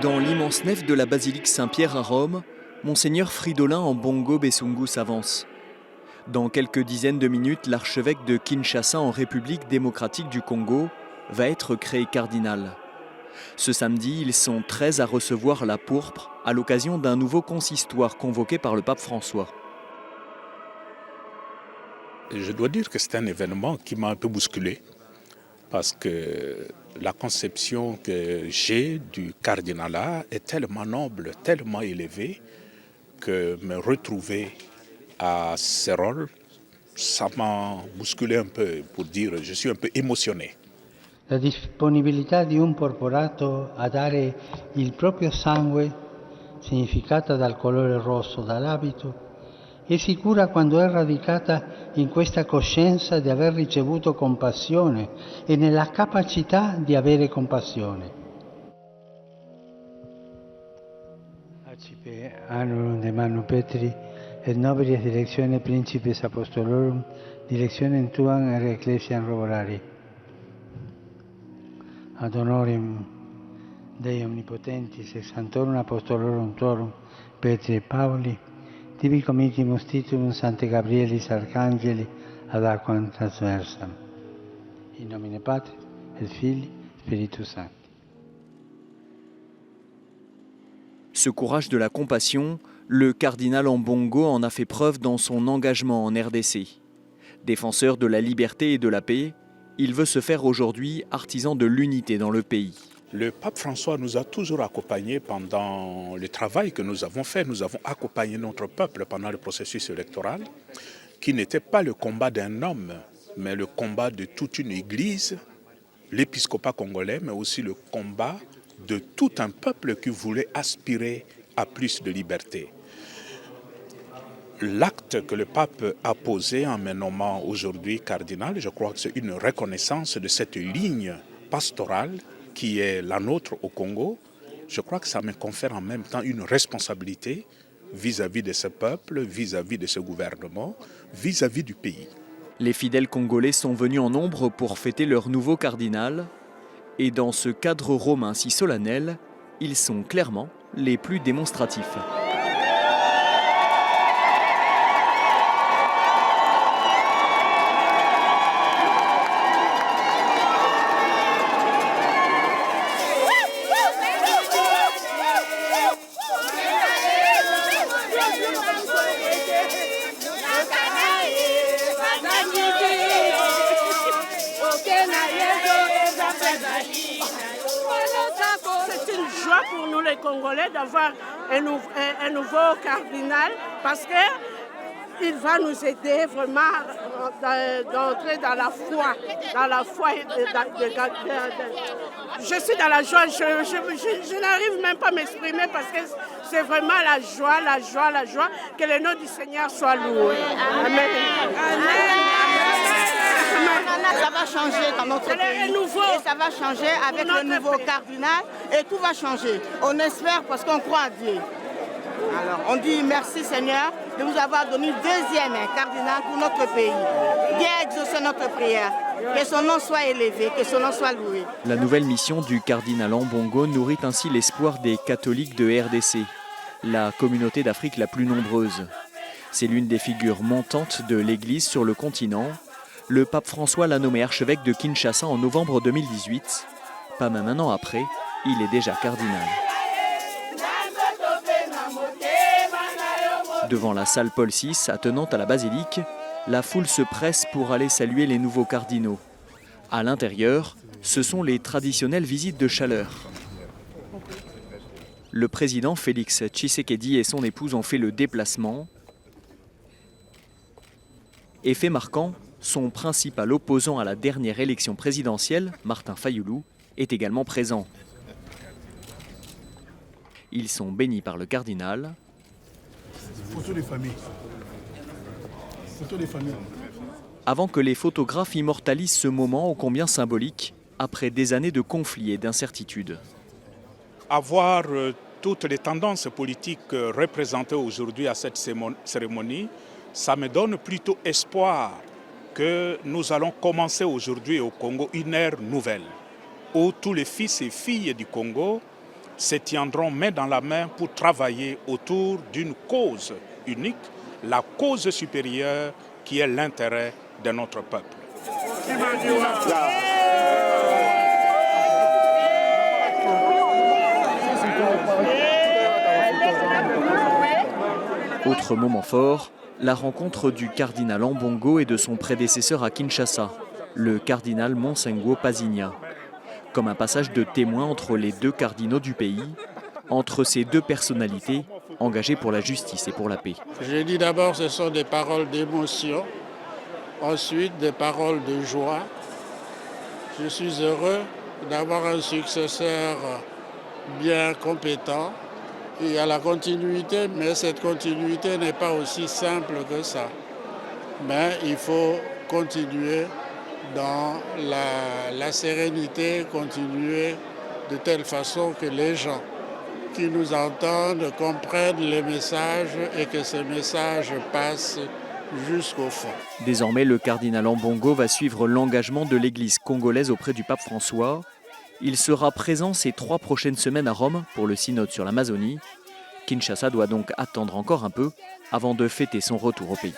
Dans l'immense nef de la basilique Saint-Pierre à Rome, Monseigneur Fridolin Ambongo Besungu s'avance. Dans quelques dizaines de minutes, l'archevêque de Kinshasa en République démocratique du Congo va être créé cardinal. Ce samedi, ils sont 13 à recevoir la pourpre à l'occasion d'un nouveau consistoire convoqué par le pape François. Je dois dire que c'est un événement qui m'a un peu bousculé parce que la conception que j'ai du cardinalat est tellement noble, tellement élevée que me retrouver à ce rôle, ça m'a bousculé un peu, pour dire, je suis un peu émotionné. La disponibilità di un porporato a dare il proprio sangue, significata dal colore rosso dall'abito, è sicura quando è radicata in questa coscienza di aver ricevuto compassione e nella capacità di avere compassione. Arcipe annurum de Manu Petri et nobilis directione principes apostolorum directionem tuam et ecclesiam roborari. Ad honorem Dei omnipotentis ex sanctorum apostolorum tuorum Petri et Pauli tibi comitimus titulum Sancte Gabrielis Arcangeli ad aquam transversam. In nomine Patris et Filii Spiritus Sancti. Ce courage de la compassion, le cardinal Ambongo en a fait preuve dans son engagement en RDC. Défenseur de la liberté et de la paix, il veut se faire aujourd'hui artisan de l'unité dans le pays. Le pape François nous a toujours accompagnés pendant le travail que nous avons fait. Nous avons accompagné notre peuple pendant le processus électoral, qui n'était pas le combat d'un homme, mais le combat de toute une église, l'épiscopat congolais, mais aussi le combat de tout un peuple qui voulait aspirer à plus de liberté. L'acte que le pape a posé en me nommant aujourd'hui cardinal, je crois que c'est une reconnaissance de cette ligne pastorale qui est la nôtre au Congo. Je crois que ça me confère en même temps une responsabilité vis-à-vis de ce peuple, vis-à-vis de ce gouvernement, vis-à-vis du pays. Les fidèles congolais sont venus en nombre pour fêter leur nouveau cardinal. Et dans ce cadre romain si solennel, ils sont clairement les plus démonstratifs. C'est une joie pour nous les Congolais d'avoir un nouveau cardinal parce qu'il va nous aider vraiment d'entrer dans la foi. Je suis dans la joie, je n'arrive même pas à m'exprimer parce que c'est vraiment la joie, que le nom du Seigneur soit loué. Amen. Ça va changer dans notre pays et ça va changer avec le nouveau cardinal et tout va changer. On espère parce qu'on croit à Dieu. Alors on dit merci Seigneur de nous avoir donné le deuxième cardinal pour notre pays. Viens exaucer notre prière. Que son nom soit élevé, que son nom soit loué. La nouvelle mission du cardinal Ambongo nourrit ainsi l'espoir des catholiques de RDC, la communauté d'Afrique la plus nombreuse. C'est l'une des figures montantes de l'Église sur le continent. Le pape François l'a nommé archevêque de Kinshasa en novembre 2018. Pas même un an après, il est déjà cardinal. Devant la salle Paul VI, attenante à la basilique, la foule se presse pour aller saluer les nouveaux cardinaux. À l'intérieur, ce sont les traditionnelles visites de chaleur. Le président Félix Tshisekedi et son épouse ont fait le déplacement. Effet marquant, son principal opposant à la dernière élection présidentielle, Martin Fayulu, est également présent. Ils sont bénis par le cardinal. Photo des familles. Photo des familles. Avant que les photographes immortalisent ce moment ô combien symbolique, après des années de conflits et d'incertitudes. Avoir toutes les tendances politiques représentées aujourd'hui à cette cérémonie, ça me donne plutôt espoir que nous allons commencer aujourd'hui au Congo une ère nouvelle, où tous les fils et filles du Congo se tiendront main dans la main pour travailler autour d'une cause unique, la cause supérieure qui est l'intérêt de notre peuple. Autre moment fort, la rencontre du cardinal Ambongo et de son prédécesseur à Kinshasa, le cardinal Monsengwo Pasigna. Comme un passage de témoin entre les deux cardinaux du pays, entre ces deux personnalités engagées pour la justice et pour la paix. Je dis d'abord, ce sont des paroles d'émotion, ensuite des paroles de joie. Je suis heureux d'avoir un successeur bien compétent. Il y a la continuité, mais cette continuité n'est pas aussi simple que ça. Mais il faut continuer dans la sérénité, continuer de telle façon que les gens qui nous entendent comprennent les messages et que ces messages passent jusqu'au fond. Désormais, le cardinal Ambongo va suivre l'engagement de l'Église congolaise auprès du pape François. Il sera présent ces 3 prochaines semaines à Rome pour le synode sur l'Amazonie. Kinshasa doit donc attendre encore un peu avant de fêter son retour au pays.